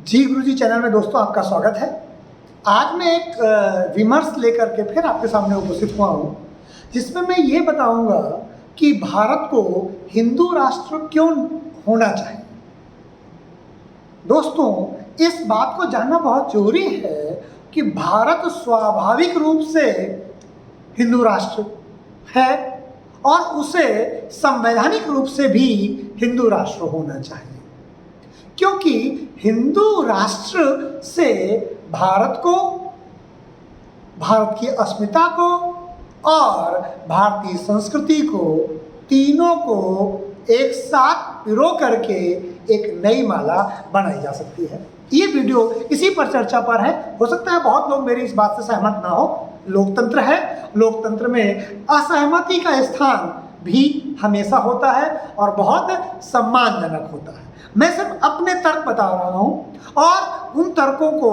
जी गुरुजी channel में दोस्तों आपका स्वागत है। आज मैं एक विमर्श लेकर के फिर आपके सामने उपस्थित हुआ हूँ, जिसमें मैं ये बताऊंगा कि भारत को हिंदू राष्ट्र क्यों होना चाहिए। दोस्तों, इस बात को जानना बहुत जरूरी है कि भारत स्वाभाविक रूप से हिंदू राष्ट्र है और उसे संवैधानिक रूप से भी हिंदू राष्ट्र होना चाहिए, क्योंकि हिंदू राष्ट्र से भारत को, भारत की अस्मिता को और भारतीय संस्कृति को, तीनों को एक साथ पिरो करके एक नई माला बनाई जा सकती है। ये वीडियो इसी पर चर्चा पर है। हो सकता है बहुत लोग मेरी इस बात से सहमत ना हो। लोकतंत्र है, लोकतंत्र में असहमति का स्थान भी हमेशा होता है और बहुत सम्मानजनक होता है। मैं सिर्फ अपने तर्क बता रहा हूं और उन तर्कों को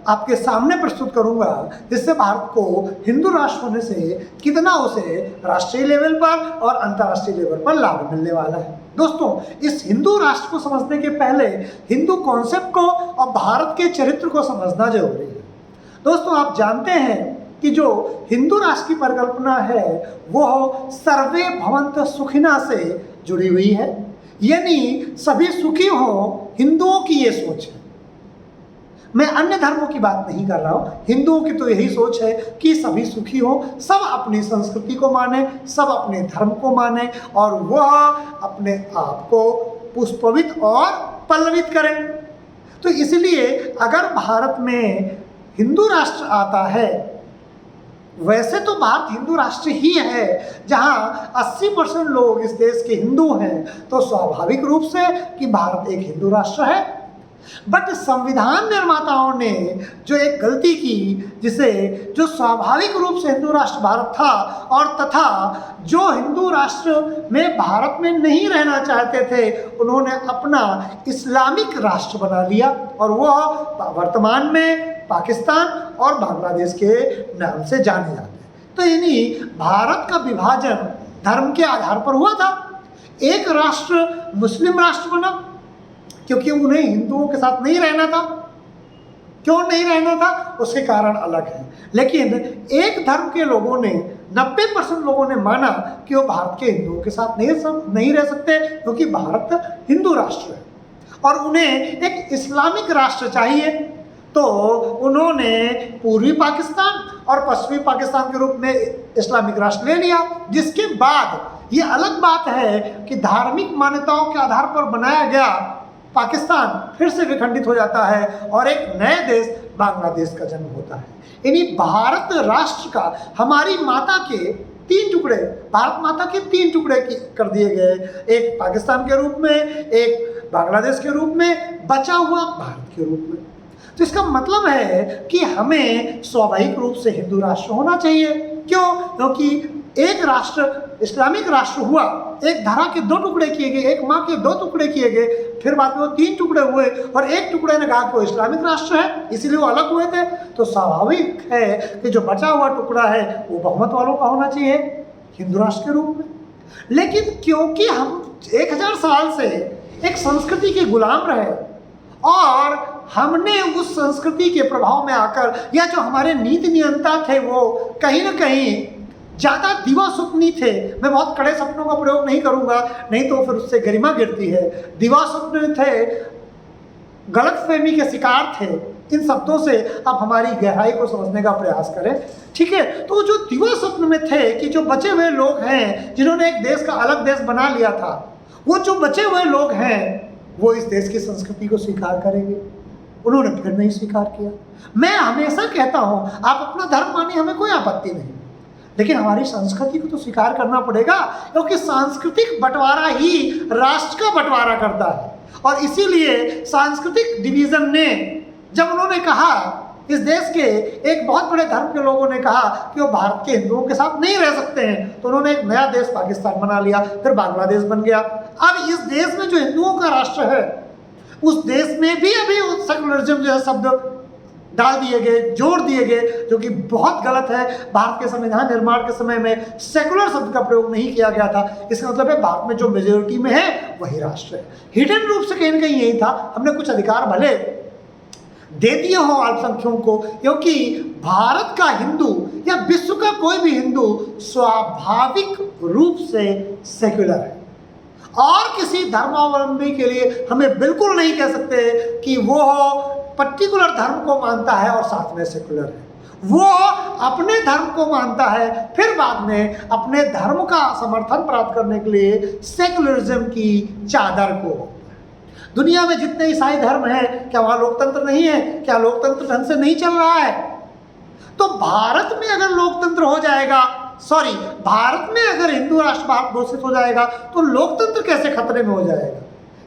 आपके सामने प्रस्तुत करूंगा, जिससे भारत को हिंदू राष्ट्र होने से कितना उसे राष्ट्रीय लेवल पर और अंतर्राष्ट्रीय लेवल पर लाभ मिलने वाला है। दोस्तों, इस हिंदू राष्ट्र को समझने के पहले हिंदू कॉन्सेप्ट को और भारत के चरित्र को समझना जरूरी है। दोस्तों, आप जानते हैं कि जो हिंदू राष्ट्र की परिकल्पना है वो सर्वे भवन्तः सुखिनः से जुड़ी हुई है, यानी सभी सुखी हों, हिंदुओं की ये सोच है। मैं अन्य धर्मों की बात नहीं कर रहा हूं। हिंदुओं की तो यही सोच है कि सभी सुखी हों, सब अपनी संस्कृति को माने, सब अपने धर्म को माने और वह अपने आप को पुष्पित और पल्लवित करें। तो इसलिए अगर भारत में हिंदू राष्ट्र आता है, वैसे तो भारत हिंदू राष्ट्र ही है, जहां 80% लोग इस देश के हिंदू हैं, तो स्वाभाविक रूप से कि भारत एक हिंदू राष्ट्र है। बट संविधान निर्माताओं ने जो एक गलती की, जिसे जो स्वाभाविक रूप से हिंदू राष्ट्र भारत था और तथा जो हिंदू राष्ट्र में भारत में नहीं रहना चाहते थे, उन्होंने अपना इस्लामिक राष्ट्र बना लिया और वह वर्तमान में पाकिस्तान और बांग्लादेश के नाम से जाने जाते हैं। तो यानी भारत का विभाजन धर्म के आधार पर हुआ था। एक राष्ट्र मुस्लिम राष्ट्र बना क्योंकि उन्हें हिंदुओं के साथ नहीं रहना था। क्यों नहीं रहना था, उसके कारण अलग है। लेकिन एक धर्म के लोगों ने, 90% लोगों ने माना कि वो भारत के हिंदुओं के साथ नहीं रह सकते, क्योंकि भारत हिंदू राष्ट्र है और उन्हें एक इस्लामिक राष्ट्र चाहिए। तो उन्होंने पूर्वी पाकिस्तान और पश्चिमी पाकिस्तान के रूप में इस्लामिक राष्ट्र ले लिया, जिसके बाद ये अलग बात है कि धार्मिक मान्यताओं के आधार पर बनाया गया पाकिस्तान फिर से विखंडित हो जाता है और एक नए देश बांग्लादेश का जन्म होता है। यानी भारत राष्ट्र का हमारी माता के 3 टुकड़े, भारत माता के 3 टुकड़े कर दिए गए, एक पाकिस्तान के रूप में, एक बांग्लादेश के रूप में, बचा हुआ भारत के रूप में। तो इसका मतलब है कि हमें स्वाभाविक रूप से हिंदू राष्ट्र होना चाहिए। क्यों? क्योंकि एक राष्ट्र इस्लामिक राष्ट्र हुआ, एक धरा के 2 टुकड़े किए गए, एक माँ के 2 टुकड़े किए गए, फिर बाद में वो 3 टुकड़े हुए और एक टुकड़े ने कहा कि वो इस्लामिक राष्ट्र है, इसीलिए वो अलग हुए थे। तो स्वाभाविक है कि जो बचा हुआ टुकड़ा है वो बहुमत वालों का होना चाहिए हिंदू राष्ट्र के रूप में। लेकिन क्योंकि हम 1000 साल से एक संस्कृति के गुलाम रहे और हमने उस संस्कृति के प्रभाव में आकर, या जो हमारे नीति नियंता थे वो कहीं ना कहीं ज़्यादा दिवा स्वप्नी थे। मैं बहुत कड़े सपनों का प्रयोग नहीं करूंगा, नहीं तो फिर उससे गरिमा गिरती है। दिवा स्वप्न थे, गलतफहमी के शिकार थे। इन शब्दों से आप हमारी गहराई को समझने का प्रयास करें, ठीक है। तो जो दिवा स्वप्न में थे कि जो बचे हुए लोग हैं जिन्होंने एक देश का अलग देश बना लिया था, वो जो बचे हुए लोग हैं वो इस देश की संस्कृति को स्वीकार करेंगे। उन्होंने फिर नहीं स्वीकार किया। मैं हमेशा कहता हूं, आप अपना धर्म मानिए, हमें कोई आपत्ति नहीं, लेकिन हमारी संस्कृति को तो स्वीकार करना पड़ेगा, क्योंकि सांस्कृतिक बंटवारा ही राष्ट्र का बंटवारा करता है। और इसीलिए सांस्कृतिक डिवीजन ने, जब उन्होंने कहा, इस देश के एक बहुत बड़े धर्म के लोगों ने कहा कि वो भारत के हिंदुओं के साथ नहीं रह सकते हैं, तो उन्होंने एक नया देश पाकिस्तान बना लिया, फिर बांग्लादेश बन गया। अब इस देश में जो हिंदुओं का राष्ट्र है, उस देश में भी अभी सेकुलरिज्म जो है शब्द डाल दिए गए, जोड़ दिए गए, जो कि बहुत गलत है। भारत के संविधान निर्माण के समय में सेकुलर शब्द का प्रयोग नहीं किया गया था। इसका मतलब है भारत में जो मेजोरिटी में है वही राष्ट्र है। हिडन रूप से कहीं ना कहीं यही था, हमने कुछ अधिकार भले दे दिए हो अल्पसंख्यकों को, क्योंकि भारत का हिंदू या विश्व का कोई भी हिंदू स्वाभाविक रूप से सेक्युलर है, और किसी धर्मावलंबी के लिए हमें बिल्कुल नहीं कह सकते कि वो पर्टिकुलर धर्म को मानता है और साथ में सेक्युलर है। वो अपने धर्म को मानता है, फिर बाद में अपने धर्म का समर्थन प्राप्त करने के लिए सेक्युलरिज्म की चादर को। दुनिया में जितने ईसाई धर्म हैं, क्या वहाँ लोकतंत्र नहीं है? क्या लोकतंत्र ढंग से नहीं चल रहा है? तो भारत में अगर लोकतंत्र हो जाएगा, भारत में अगर हिंदू राष्ट्र भारत घोषित हो जाएगा, तो लोकतंत्र कैसे खतरे में हो जाएगा?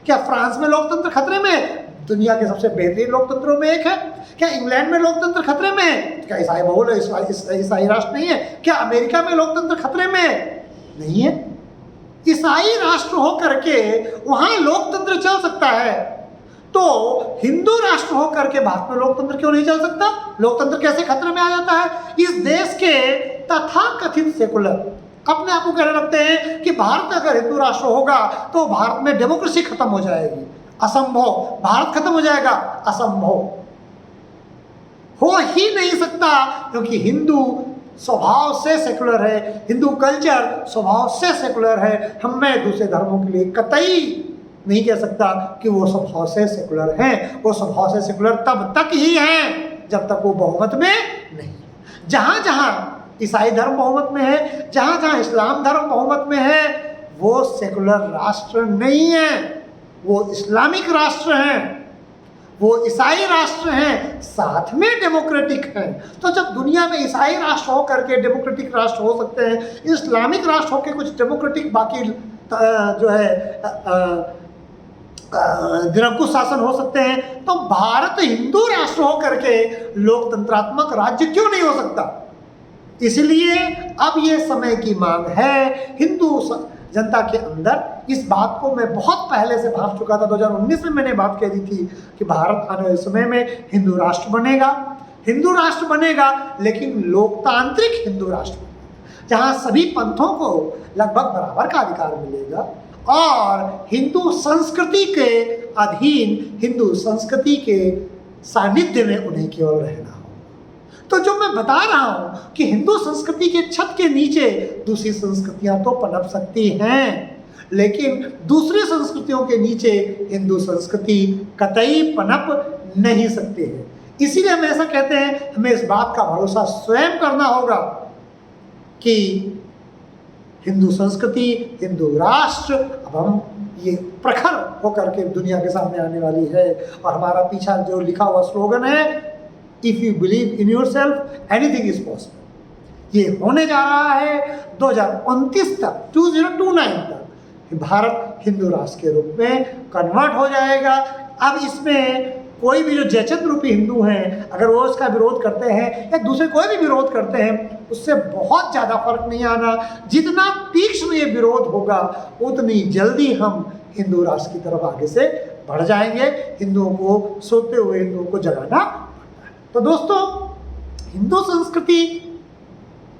क्या फ्रांस में लोकतंत्र खतरे में? दुनिया के सबसे बेहतरीन लोकतंत्रों में एक है। क्या इंग्लैंड में लोकतंत्र खतरे में? क्या ईसाई बहुल ईसाई राष्ट्र नहीं है? क्या अमेरिका में लोकतंत्र खतरे में नहीं है? ईसाई राष्ट्र हो करके वहां लोकतंत्र चल सकता है, तो हिंदू राष्ट्र हो करके भारत में लोकतंत्र क्यों नहीं चल सकता? लोकतंत्र कैसे खतरे में आ जाता है? इस देश के तथाकथित सेकुलर अपने आप को कहने लगते हैं कि भारत अगर हिंदू राष्ट्र होगा तो भारत में डेमोक्रेसी खत्म हो जाएगी। असंभव। भारत खत्म हो जाएगा? असंभव, हो ही नहीं सकता, क्योंकि हिंदू स्वभाव से सेकुलर है, हिंदू कल्चर स्वभाव से सेकुलर है। मैं दूसरे धर्मों के लिए कतई नहीं कह सकता कि वो स्वभाव से सेकुलर हैं। वो स्वभाव से सेकुलर तब तक ही हैं जब तक वो बहुमत में नहीं। जहाँ जहाँ ईसाई धर्म बहुमत में है, जहाँ जहाँ इस्लाम धर्म बहुमत में है, वो सेकुलर राष्ट्र नहीं है, वो इस्लामिक राष्ट्र हैं, वो ईसाई राष्ट्र हैं, साथ में डेमोक्रेटिक हैं। तो जब दुनिया में ईसाई राष्ट्र हो करके डेमोक्रेटिक राष्ट्र हो सकते हैं, इस्लामिक राष्ट्र होकर कुछ डेमोक्रेटिक बाकी जो है निरंकुश शासन हो सकते हैं, तो भारत हिंदू राष्ट्र हो करके लोकतंत्रात्मक राज्य क्यों नहीं हो सकता? इसलिए अब ये समय की मांग है हिंदू जनता के अंदर। इस बात को मैं बहुत पहले से भाप चुका था, 2019 में मैंने बात कह दी थी कि भारत आने वाले समय में हिंदू राष्ट्र बनेगा, लेकिन लोकतांत्रिक हिंदू राष्ट्र बनेगा, जहाँ सभी पंथों को लगभग बराबर का अधिकार मिलेगा और हिंदू संस्कृति के अधीन, हिंदू संस्कृति के सानिध्य में उन्हें केवल रहना हो। तो जो मैं बता रहा हूँ कि हिंदू संस्कृति के छत के नीचे दूसरी संस्कृतियाँ तो पनप सकती हैं, लेकिन दूसरी संस्कृतियों के नीचे हिंदू संस्कृति कतई पनप नहीं सकती है। इसीलिए हम ऐसा कहते हैं, हमें इस बात का भरोसा स्वयं करना होगा कि हिंदू संस्कृति, हिंदू राष्ट्र अब हम ये प्रखर होकर के दुनिया के सामने आने वाली है। और हमारा पीछा जो लिखा हुआ स्लोगन है, if you believe in your self anything is possible, ये होने जा रहा है 2029 तक, 2029 तक भारत हिंदू राष्ट्र के रूप में कन्वर्ट हो जाएगा। अब इसमें कोई भी जो जयचंद रूपी हिंदू हैं, अगर वो इसका विरोध करते हैं या दूसरे कोई भी विरोध करते हैं, उससे बहुत ज़्यादा फर्क नहीं आना। जितना तीक्ष्ण ये विरोध होगा, उतनी जल्दी हम हिंदू राष्ट्र की तरफ आगे से बढ़ जाएंगे। हिंदुओं को, सोते हुए हिंदुओं को जगाना पड़ता है। तो दोस्तों, हिंदू संस्कृति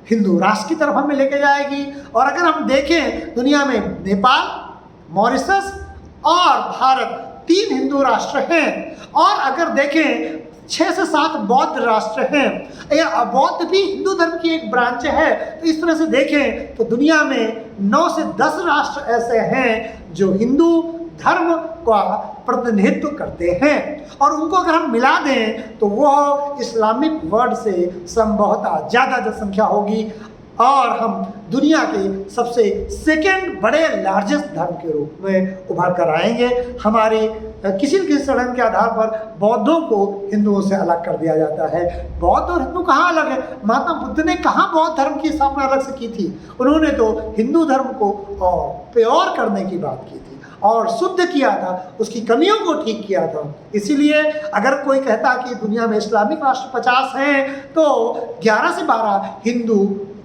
हिंदू राष्ट्र की तरफ हमें लेके जाएगी। और अगर हम देखें, दुनिया में नेपाल, मॉरिशस और भारत 3 हिंदू राष्ट्र हैं। और अगर देखें 6 से 7 बौद्ध राष्ट्र हैं, या बौद्ध भी हिंदू धर्म की एक ब्रांच है। तो इस तरह से देखें तो दुनिया में 9 से 10 राष्ट्र ऐसे हैं जो हिंदू धर्म का प्रतिनिधित्व करते हैं। और उनको अगर हम मिला दें तो वो इस्लामिक वर्ल्ड से संभवतः ज़्यादा जनसंख्या होगी और हम दुनिया के सबसे सेकेंड बड़े लार्जेस्ट धर्म के रूप में उभर कर आएंगे। हमारे किसी न किसी सड़क के आधार पर बौद्धों को हिंदुओं से अलग कर दिया जाता है। बौद्ध और हिंदू कहाँ अलग है? महात्मा बुद्ध ने कहाँ बौद्ध धर्म की स्थापना अलग से की थी? उन्होंने तो हिंदू धर्म को और प्योर करने की बात की थी और शुद्ध किया था, उसकी कमियों को ठीक किया था। इसीलिए अगर कोई कहता कि दुनिया में इस्लामिक राष्ट्र 50 हैं, तो 11 से 12 हिंदू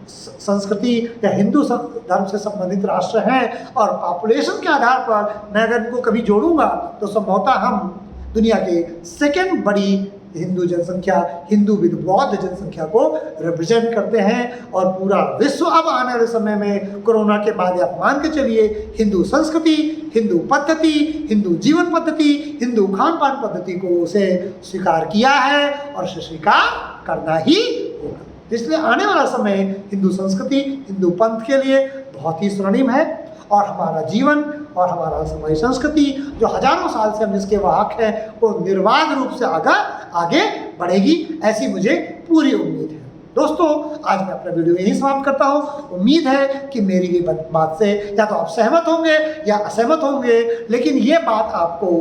संस्कृति या हिंदू धर्म से संबंधित राष्ट्र हैं। और पॉपुलेशन के आधार पर मैं अगर इनको कभी जोड़ूंगा तो संभवतः हम दुनिया के सेकेंड बड़ी हिंदू जनसंख्या हिंदू विद बौद्ध जनसंख्या को रिप्रेजेंट करते हैं। और पूरा विश्व अब आने वाले समय में कोरोना के बाद आप मान के चलिए हिंदू संस्कृति, हिंदू पद्धति, हिंदू जीवन पद्धति, हिंदू खान पान पद्धति को उसे स्वीकार किया है और उसे स्वीकार करना ही होगा। इसलिए आने वाला समय हिंदू संस्कृति, हिंदू पंथ के लिए बहुत ही स्वर्णिम है और हमारा जीवन और हमारा हमारी संस्कृति जो हजारों साल से हम जिसके वाहक हैं वो निर्बाध रूप से आगे बढ़ेगी, ऐसी मुझे पूरी उम्मीद है। दोस्तों, आज मैं अपना वीडियो यहीं समाप्त करता हूँ। उम्मीद है कि मेरी ये बात से या तो आप सहमत होंगे या असहमत होंगे, लेकिन ये बात आपको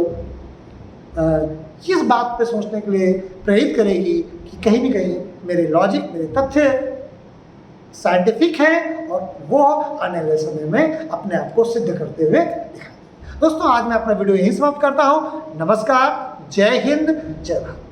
किस बात पे सोचने के लिए प्रेरित करेगी कि कहीं न कहीं मेरे लॉजिक, मेरे तथ्य साइंटिफिक है और वो आने वाले समय में अपने आप को सिद्ध करते हुए दिखाएंगे। दोस्तों, आज मैं अपना वीडियो यहीं समाप्त करता हूँ। नमस्कार, जय हिंद, जय भारत।